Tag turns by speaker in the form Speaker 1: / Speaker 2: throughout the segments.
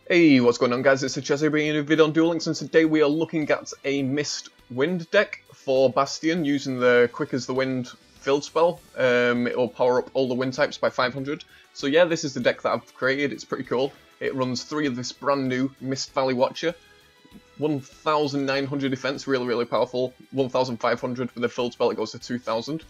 Speaker 1: Hey, what's going on guys, it's the Chess bringing you a video on Duel Links, and today we are looking at a Mist Wind deck for Bastion using the Quick as the Wind field spell. It will power up all the wind types by 500. So yeah, this is the deck that I've created, it's pretty cool. It runs 3 of this brand new Mist Valley Watcher. 1900 defense, really powerful. 1500 with the field spell, it goes to 2000.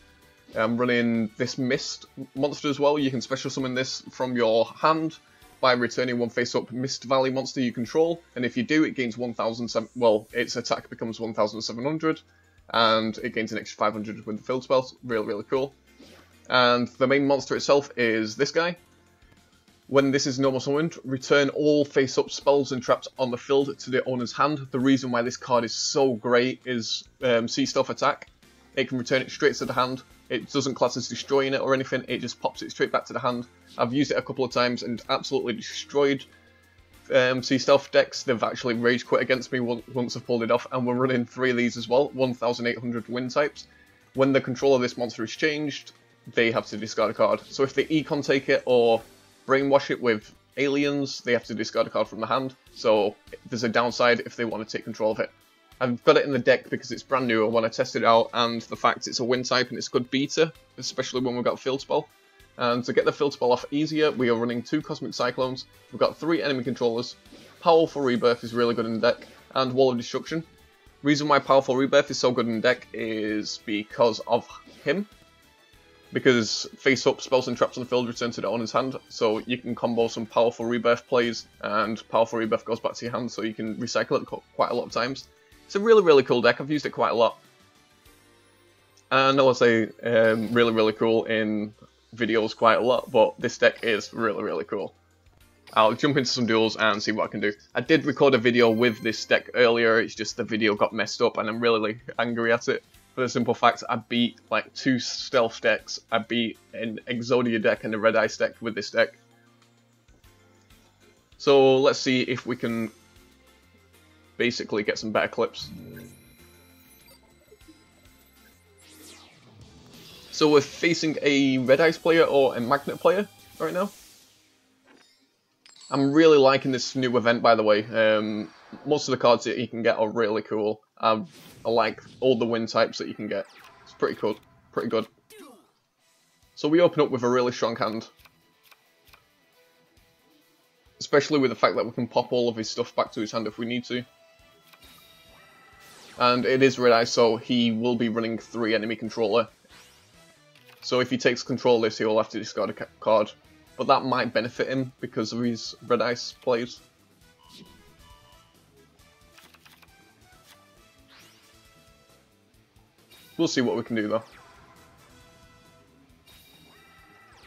Speaker 1: I'm running this Mist monster as well. You can special summon this from your hand by returning one face-up Mist Valley monster you control, and if you do, it gains 1,007. Well, its attack becomes 1,700, and it gains an extra 500 with the field spells. Really cool. And the main monster itself is this guy. When this is normal summoned, return all face-up spells and traps on the field to the owner's hand. The reason why this card is so great is Sea Stealth attack. It can return it straight to the hand. It doesn't class as destroying it or anything, it just pops it straight back to the hand. I've used it a couple of times and absolutely destroyed Sea Stealth decks. They've actually rage quit against me once I've pulled it off, and we're running 3 of these as well, 1800 wind types. When the control of this monster is changed, they have to discard a card. So if they econ take it or brainwash it with aliens, they have to discard a card from the hand. So there's a downside if they want to take control of it. I've got it in the deck because it's brand new. I want to test it out, and the fact it's a wind type and it's good beta, especially when we've got field spell. And to get the field spell off easier, we are running 2 Cosmic Cyclones. We've got 3 enemy controllers. Powerful Rebirth is really good in the deck, and Wall of Destruction. Reason why Powerful Rebirth is so good in the deck is because of him. Because face-up spells and traps on the field return to the owner's hand, so you can combo some Powerful Rebirth plays, and Powerful Rebirth goes back to your hand, so you can recycle it quite a lot of times. It's a really cool deck. I've used it quite a lot. And I know I say really cool in videos quite a lot, but this deck is really cool. I'll jump into some duels and see what I can do. I did record a video with this deck earlier, it's just the video got messed up and I'm really angry at it. For the simple fact, I beat like 2 stealth decks. I beat an Exodia deck and a Red Ice deck with this deck. So let's see if we can basically get some better clips. So we're facing a Red Ice player or a Magnet player right now. I'm really liking this new event, by the way. Most of the cards that you can get are really cool. I like all the wind types that you can get. It's pretty cool, pretty good. So we open up with a really strong hand. Especially with the fact that we can pop all of his stuff back to his hand if we need to. And it is Red Ice, so he will be running 3 enemy controller. So if he takes control of this, he will have to discard a card. But that might benefit him because of his Red Ice plays. We'll see what we can do though.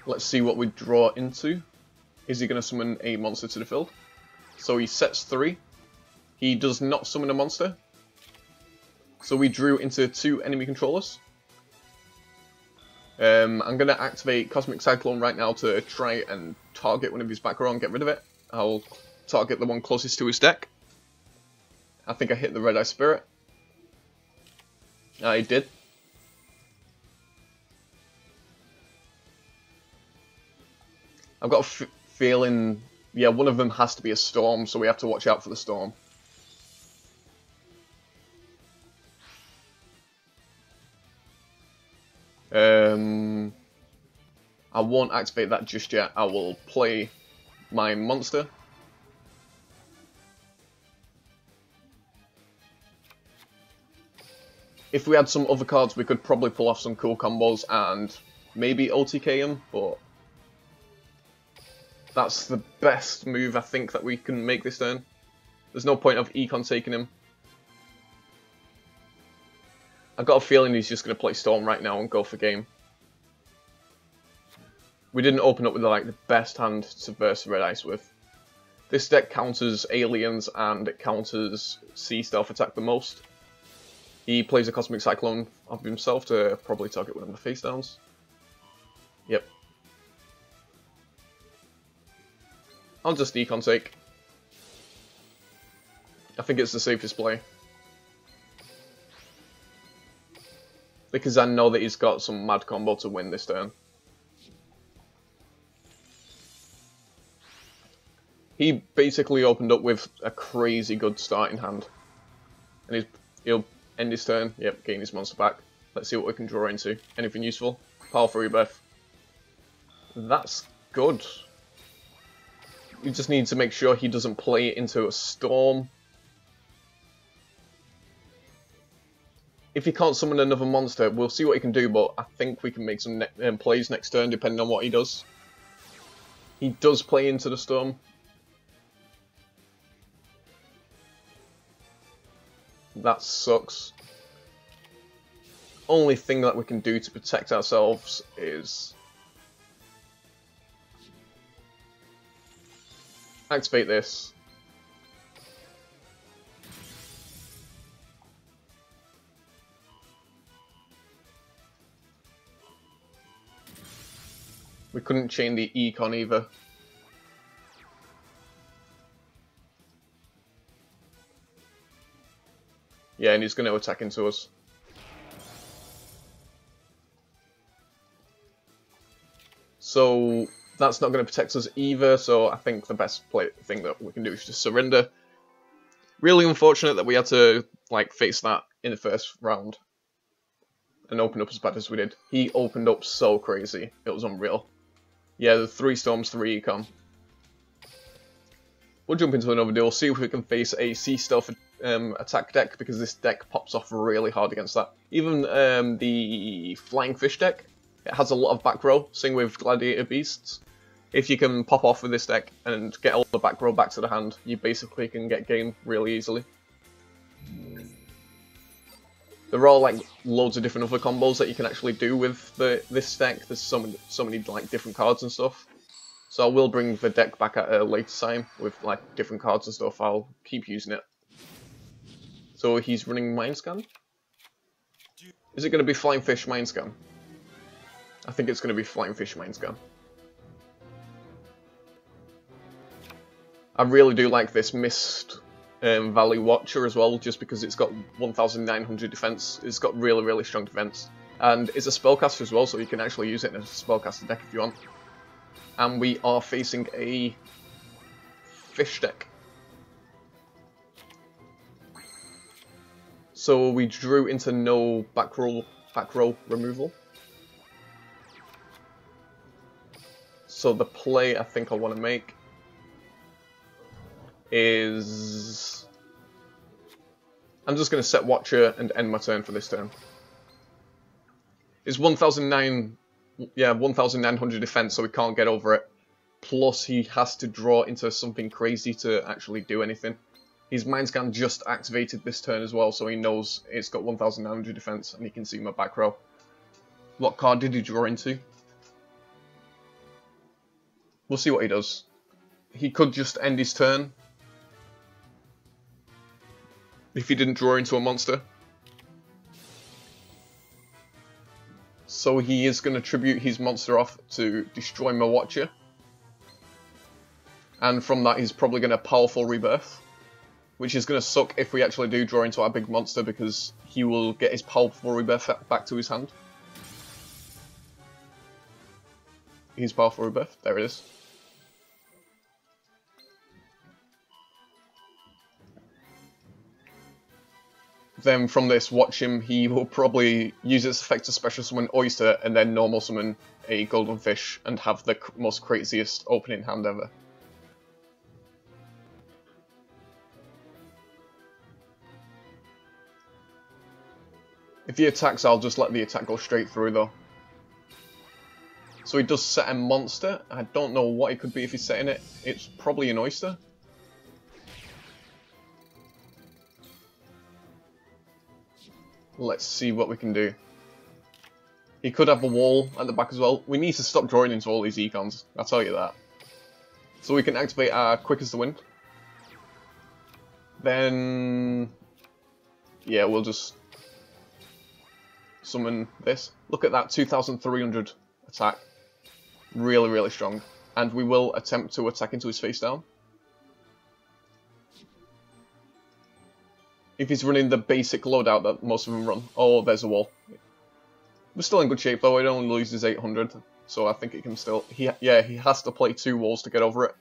Speaker 1: Let's see what we draw into. Is he going to summon a monster to the field? So he sets 3. He does not summon a monster. So we drew into 2 enemy controllers. I'm going to activate Cosmic Cyclone right now to try and target one of his back row and get rid of it. I'll target the one closest to his deck. I think I hit the Red Eye Spirit. I did. I've got a feeling, yeah, one of them has to be a Storm, so we have to watch out for the Storm. I won't activate that just yet. I will play my monster. If we had some other cards, we could probably pull off some cool combos and maybe OTK him, but that's the best move I think that we can make this turn. There's no point of econ taking him. I've got a feeling he's just going to play Storm right now and go for game. We didn't open up with like the best hand to verse Red Ice with. This deck counters aliens and it counters Sea Stealth attack the most. He plays a Cosmic Cyclone of himself to probably target one of the face downs. Yep. I'll just econ take. I think it's the safest play. Because I know that he's got some mad combo to win this turn. He basically opened up with a crazy good starting hand. And he'll end his turn. Yep, gain his monster back. Let's see what we can draw into. Anything useful? Powerful Rebirth. That's good. We just need to make sure he doesn't play it into a Storm. If he can't summon another monster, we'll see what he can do, but I think we can make some plays next turn depending on what he does. He does play into the Storm. That sucks. Only thing that we can do to protect ourselves is activate this. We couldn't chain the Econ either. Yeah, and he's going to attack into us. So that's not going to protect us either, so I think the best thing that we can do is just surrender. Really unfortunate that we had to face that in the first round and open up as bad as we did. He opened up so crazy, it was unreal. Yeah, the 3 Storms, 3 Econ. We'll jump into another duel, see if we can face a Sea Stealth attack deck, because this deck pops off really hard against that. Even the Flying Fish deck, it has a lot of back row, same with Gladiator Beasts. If you can pop off with this deck and get all the back row back to the hand, you basically can get game really easily. There are loads of different other combos that you can actually do with this deck. There's so many different cards and stuff. So I will bring the deck back at a later time with different cards and stuff. I'll keep using it. So he's running Mind Scan. Is it going to be Flying Fish Mind Scan? I think it's going to be Flying Fish Mind Scan. I really do like this Mist Valley Watcher as well, just because it's got 1900 defense. It's got really strong defense. And it's a spellcaster as well, so you can actually use it in a spellcaster deck if you want. And we are facing a fish deck. So we drew into no back row removal. So the play I think I want to make is I'm just going to set Watcher and end my turn for this turn. It's 1900 defense, so we can't get over it. Plus he has to draw into something crazy to actually do anything. His Mind Scan just activated this turn as well, so he knows it's got 1900 defense and he can see my back row. What card did he draw into? We'll see what he does. He could just end his turn if he didn't draw into a monster. So he is going to tribute his monster off to destroy my Watcher. And from that he's probably going to Powerful Rebirth. Which is going to suck if we actually do draw into our big monster, because he will get his Powerful Rebirth back to his hand. His Powerful Rebirth, there it is. Then from this, watch him, he will probably use its effect to special summon Oyster and then normal summon a Golden Fish and have the most craziest opening hand ever. If he attacks, I'll just let the attack go straight through though. So he does set a monster. I don't know what it could be if he's setting it. It's probably an Oyster. Let's see what we can do. He could have a wall at the back as well. We need to stop drawing into all these Econs, I'll tell you that. So we can activate our Quick as the Wind. Then yeah, we'll just summon this. Look at that, 2300 attack. Really strong. And we will attempt to attack into his face down. If he's running the basic loadout that most of them run. Oh, there's a wall. We're still in good shape though, it only loses 800. So I think it can still... he has to play 2 walls to get over it.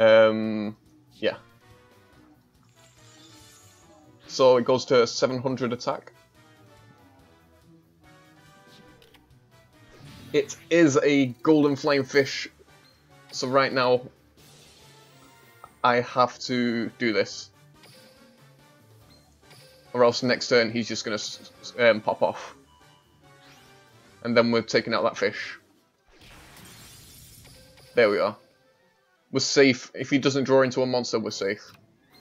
Speaker 1: Yeah. So it goes to 700 attack. It is a golden flame fish, so right now I have to do this, or else next turn he's just going to pop off, and then we're taking out that fish. There we are. We're safe. If he doesn't draw into a monster, we're safe.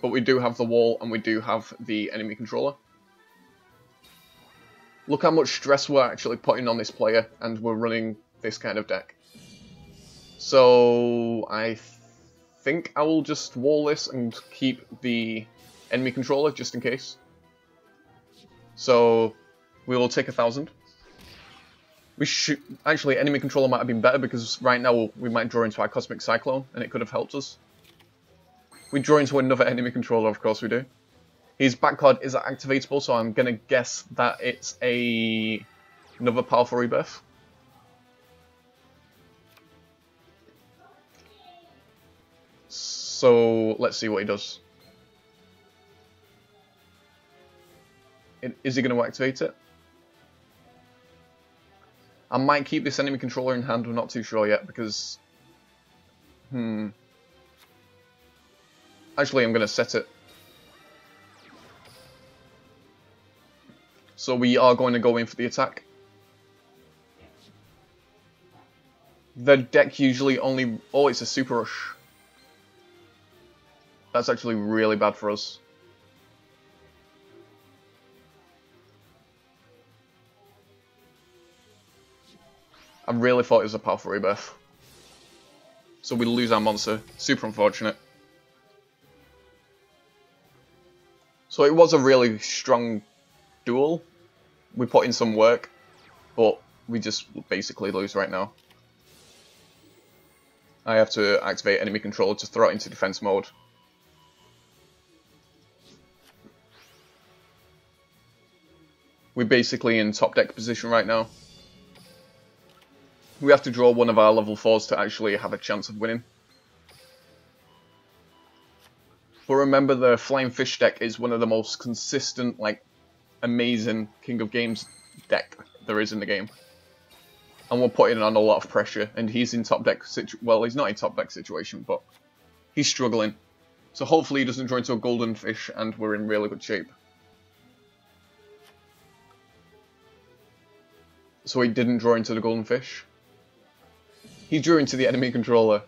Speaker 1: But we do have the wall, and we do have the enemy controller. Look how much stress we're actually putting on this player, and we're running this kind of deck. So I think I will just wall this and keep the enemy controller just in case. So we will take 1,000. We should actually, enemy controller might have been better because right now we might draw into our Cosmic Cyclone and it could have helped us. We draw into another enemy controller, of course we do. His back card is activatable, so I'm gonna guess that it's another Powerful Rebirth. So let's see what he does. Is he going to activate it? I might keep this enemy controller in hand, we're not too sure yet, because... Actually, I'm going to set it. So we are going to go in for the attack. The deck usually only... Oh, it's a Super Rush. That's actually really bad for us. I really thought it was a Powerful Rebirth. So we lose our monster. Super unfortunate. So it was a really strong duel. We put in some work, but we just basically lose right now. I have to activate enemy control to throw it into defense mode. We're basically in top deck position right now. We have to draw one of our level 4s to actually have a chance of winning. But remember, the Flying Fish deck is one of the most consistent, like, amazing King of Games deck there is in the game. And we're putting on a lot of pressure, and he's in top deck well, he's not in top deck situation, but he's struggling. So hopefully he doesn't draw into a golden fish, and we're in really good shape. So he didn't draw into the golden fish. He drew into the enemy controller.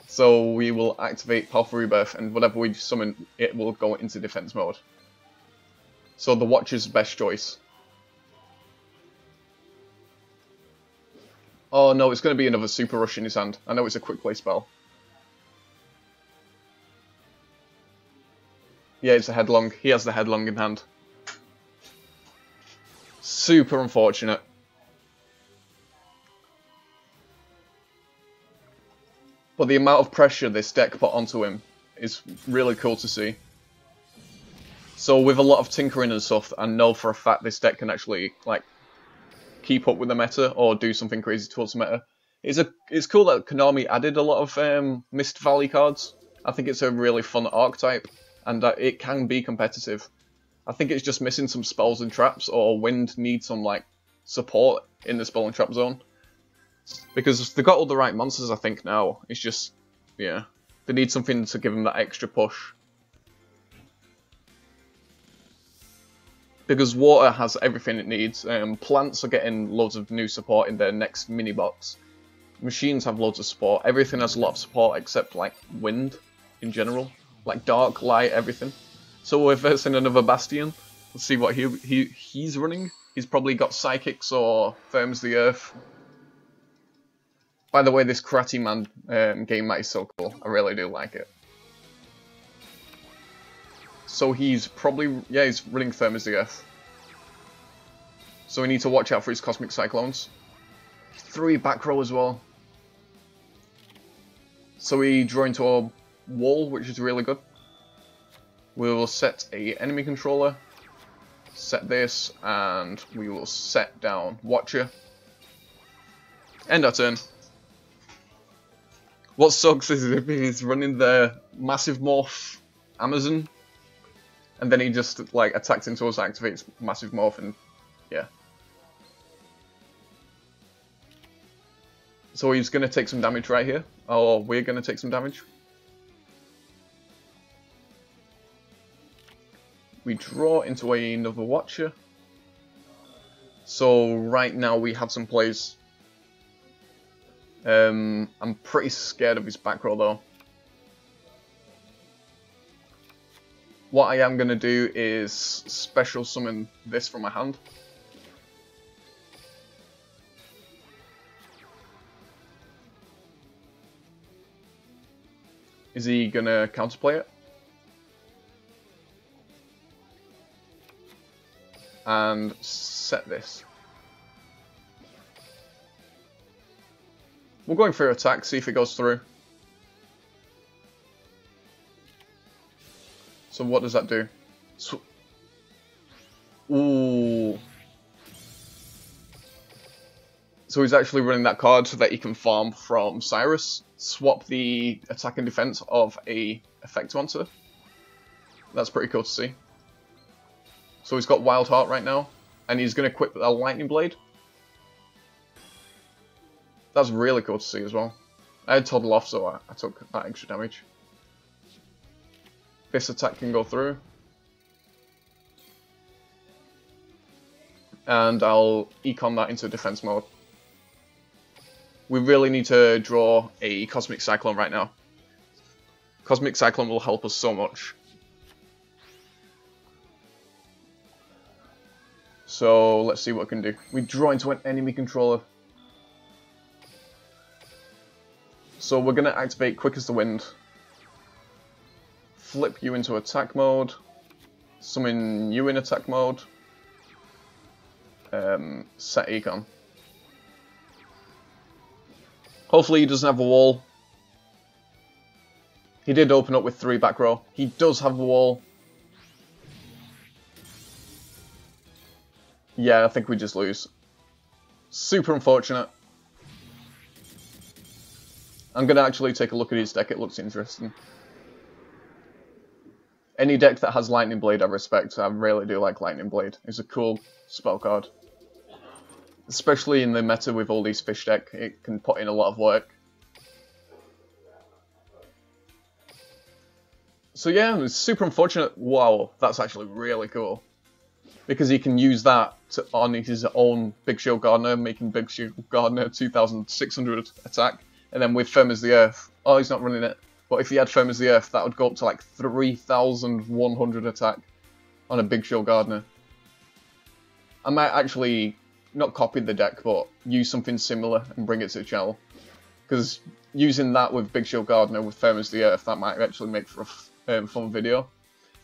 Speaker 1: So we will activate Powerful Rebirth, and whatever we summon, it will go into defense mode. So the Watch is the best choice. Oh no, it's going to be another Super Rush in his hand. I know it's a quick play spell. Yeah, it's a Headlong. He has the Headlong in hand. Super unfortunate. But the amount of pressure this deck put onto him is really cool to see. So with a lot of tinkering and stuff, I know for a fact this deck can actually like keep up with the meta or do something crazy towards the meta. It's cool that Konami added a lot of Mist Valley cards. I think it's a really fun archetype, and it can be competitive. I think it's just missing some spells and traps, or Wind needs some like support in the spell and trap zone. Because they've got all the right monsters, I think, now. It's just, yeah, they need something to give them that extra push. Because water has everything it needs. Plants are getting loads of new support in their next mini box. Machines have loads of support. Everything has a lot of support except like wind in general, like dark, light, everything. So we're versing another Bastion. Let's see what he's running. He's probably got Psychics or Firms the Earth. By the way, this Karate Man game mat is so cool. I really do like it. So he's probably, yeah, he's running Firm as the Earth. So we need to watch out for his Cosmic Cyclones. 3 back row as well. So we draw into a wall, which is really good. We will set a enemy controller. Set this, and we will set down Watcher. End our turn. What sucks is if he's running the Massive Morph Amazon, and then he just like attacks into us, activates Massive Morph, and yeah. So he's going to take some damage right here, or we're going to take some damage. We draw into another Watcher. So right now we have some plays. I'm pretty scared of his back row though. What I am going to do is special summon this from my hand. Is he going to counterplay it? And set this. We're going for attack, see if it goes through. So what does that do? Ooh. So he's actually running that card so that he can farm from Cyrus. Swap the attack and defense of a effect monster. That's pretty cool to see. So he's got Wild Heart right now, and he's going to equip a Lightning Blade. That's really cool to see as well. I had Toddle off, so I took that extra damage. This attack can go through. And I'll econ that into defense mode. We really need to draw a Cosmic Cyclone right now. Cosmic Cyclone will help us so much. So let's see what we can do. We draw into an enemy controller. So we're going to activate Quick as the Wind. Flip you into attack mode. Summon you in attack mode. Set econ. Hopefully he doesn't have a wall. He did open up with 3 back row. He does have a wall. Yeah, I think we just lose. Super unfortunate. I'm going to actually take a look at his deck, it looks interesting. Any deck that has Lightning Blade I respect, I really do like Lightning Blade. It's a cool spell card. Especially in the meta with all these fish deck, it can put in a lot of work. So yeah, it's super unfortunate. Wow, that's actually really cool. Because he can use that on his own Big Shield Gardener, making Big Shield Gardener 2600 attack. And then with Firm as the Earth, oh, he's not running it. But if he had Firm as the Earth, that would go up to like 3100 attack on a Big Shield Gardener. I might actually not copy the deck, but use something similar and bring it to the channel. Because using that with Big Shield Gardener with Firm as the Earth, that might actually make for a fun video.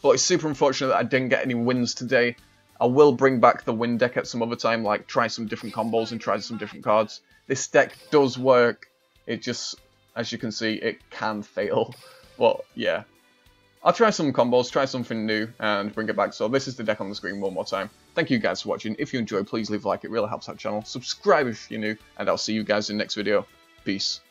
Speaker 1: But it's super unfortunate that I didn't get any wins today. I will bring back the win deck at some other time, like try some different combos and try some different cards. This deck does work, it just, as you can see, it can fail. But yeah, I'll try some combos, try something new, and bring it back. So this is the deck on the screen one more time. Thank you guys for watching. If you enjoyed, please leave a like, it really helps our channel. Subscribe if you're new, and I'll see you guys in the next video. Peace.